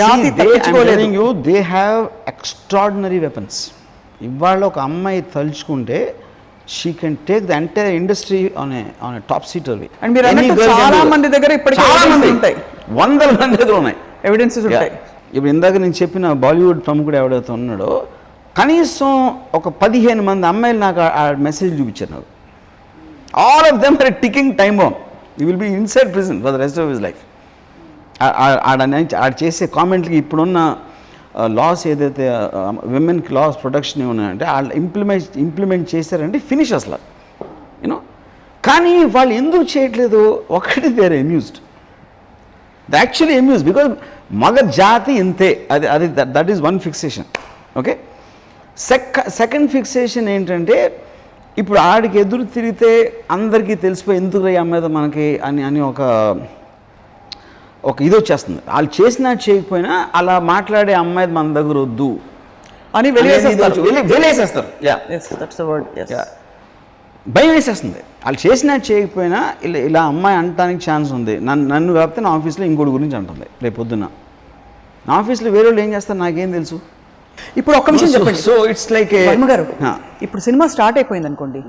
జాతి తప్పించుకోలేదు. They have extraordinary weapons. ఇవాళ ఒక అమ్మాయి తలుచుకుంటే she can take the entire industry on a top seater. And మీరు అన్నట్టు చాలా మంది దగ్గర ఇప్పటికీ ఉంటాయి, వందల మంది దగ్గర ఉన్నాయి ఎవిడెన్సెస్ ఉంటాయి. ఇప్పుడు ఇందాక నేను చెప్పిన బాలీవుడ్ ప్రముఖుడు ఎవడైతే ఉన్నాడో కనీసం ఒక 15 మంది అమ్మాయిలు నాకు ఆ మెసేజ్ చూపించారు నాకు. All of them are ticking time bomb. You will be inside prison for the rest of his life. ఆడ చేసే కామెంట్లకి ఇప్పుడున్న లాస్ ఏదైతే విమెన్కి లాస్ ప్రొటెక్షన్ ఏమన్నాయంటే వాళ్ళు ఇంప్లిమెంట్ చేశారంటే ఫినిష్ అసలు యూనో. కానీ వాళ్ళు ఎందుకు చేయట్లేదు? ఒకటి they are amused. The actually amused because మగ జాతి ఇంతే. అది that is one fixation. Okay, second fixation ఏంటంటే ఇప్పుడు ఆడికి ఎదురు తిరిగితే అందరికీ తెలిసిపోయి ఎందుకు ఈ అమ్మాయి మనకి అని ఒక ఇది వచ్చేస్తుంది. వాళ్ళు చేసినా చేయకపోయినా అలా మాట్లాడే అమ్మాయి మన దగ్గర వద్దు అని వెలివేసేస్తారు. భయం వేసేస్తుంది. వాళ్ళు చేసినా చేయకపోయినా ఇలా అమ్మాయి అనటానికి ఛాన్స్ ఉంది. నన్ను కాకపోతే నా ఆఫీస్లో ఇంకోటి గురించి అంటుంది రేపు పొద్దున్న. నా ఆఫీస్లో వేరే వాళ్ళు ఏం చేస్తారు నాకేం తెలుసు. ఇప్పుడు ఒక్క నిమిషం చెప్పండి. సో ఇట్స్ లైక్ గారు, ఇప్పుడు సినిమా స్టార్ట్ అయిపోయింది అనుకోండి,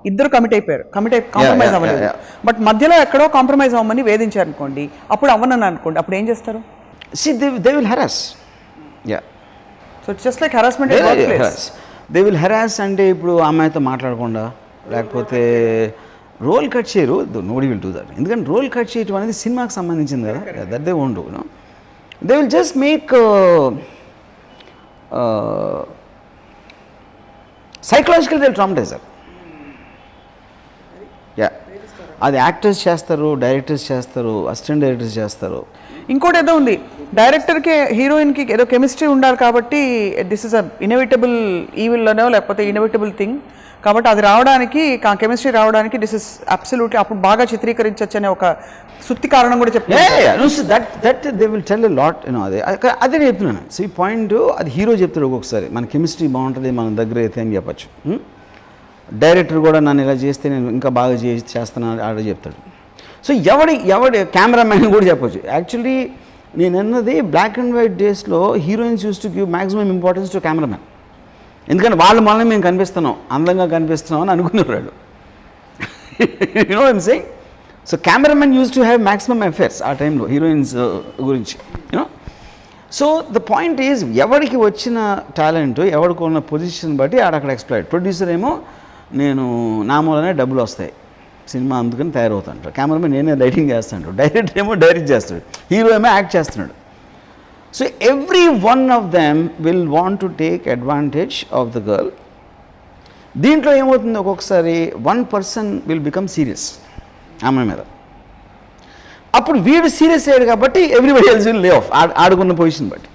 ఇద్దరు కమిట్ అయిపోయారు, కాంప్రమైజ్ అవ్వలేదు, బట్ మధ్యలో ఎక్కడో కాంప్రమైజ్ అవ్వమని వేధించారు అనుకోండి, అప్పుడు అవ్వనని అనుకోండి, అప్పుడు ఏం చేస్తారు? They will harass. So it's just like harassment. They will harass అంటే ఇప్పుడు అమ్మాయితో మాట్లాడకుండా లేకపోతే రోల్ కట్ చేయరు. Nobody will do that. ఎందుకంటే రోల్ కట్ చేయటం అనేది సినిమాకి సంబంధించింది కదా. That they won't do. They will just make psychological they traumatise her. అది యాక్టర్స్ చేస్తారు, డైరెక్టర్స్ చేస్తారు, అసిస్టెంట్ డైరెక్టర్స్ చేస్తారు. ఇంకోటి ఏదో ఉంది, డైరెక్టర్కి హీరోయిన్కి ఏదో కెమిస్ట్రీ ఉండాలి కాబట్టి this is a inevitable evil అనో లేకపోతే ఇన్ఎవిటబుల్ థింగ్ కాబట్టి అది రావడానికి, ఆ కెమిస్ట్రీ రావడానికి దిస్ ఇస్ అబ్సల్యూట్లీ అప్పుడు బాగా చిత్రీకరించవచ్చు అనే ఒక సుత్తి కారణం కూడా చెప్తాను. That they will tell a lot. అదే చెప్తున్నాను. సో ఈ పాయింట్ అది హీరో చెప్తాడు ఒక్కొక్కసారి, మన కెమిస్ట్రీ బాగుంటుంది మన దగ్గర అయితే అని చెప్పచ్చు. డైరెక్టర్ కూడా నన్ను ఇలా చేస్తే నేను ఇంకా బాగా చేస్తాను ఆడ చెప్తాడు. సో ఎవడి కెమెరామ్యాన్ కూడా చెప్పచ్చు. యాక్చువల్లీ నేను అన్నది బ్లాక్ అండ్ వైట్ డేస్లో heroines used to give maximum importance to cameraman. ఎందుకంటే వాళ్ళు మనల్ని మేము కనిపిస్తున్నాం, అందంగా కనిపిస్తున్నాం అని అనుకునేవాడు. You know I'm saying. So cameramen used to have maximum affairs ఆ టైంలో హీరోయిన్స్ గురించి. You know, so the point is ఎవరికి వచ్చిన టాలెంట్ ఎవరికి ఉన్న పొజిషన్ బట్టి ఆడక్కడ ఎక్స్ప్లాయిట్. ప్రొడ్యూసర్ ఏమో నేను నా మూలనే డబ్బులు వస్తాయి సినిమా అందుకని తయారవుతాడు, కెమెరామెన్ నేనే లైటింగ్ చేస్తాడు, డైరెక్టర్ ఏమో డైరెక్ట్ చేస్తాడు, హీరో ఏమో యాక్ట్ చేస్తున్నాడు. So every one of them will want to take advantage of the girl. దీంట్లో ఏమవుతుంది, ఒక్కొక్కసారి one person will become serious అమ్మాయి మీద. అప్పుడు వీడు సీరియస్ అయ్యాడు కాబట్టి everybody else will lay off ఆడుకున్న పొజిషన్ బట్టి.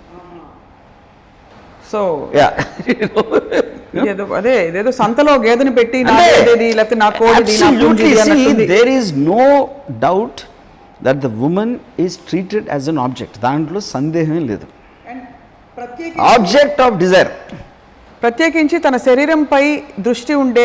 సో అదే ఇదేదో సంతలో గేదెని పెట్టి there is no doubt that the women is treated as an object. దాంట్లో సందేహమే లేదు. Object of desire. ప్రత్యేకించి తన శరీరంపై దృష్టి ఉండే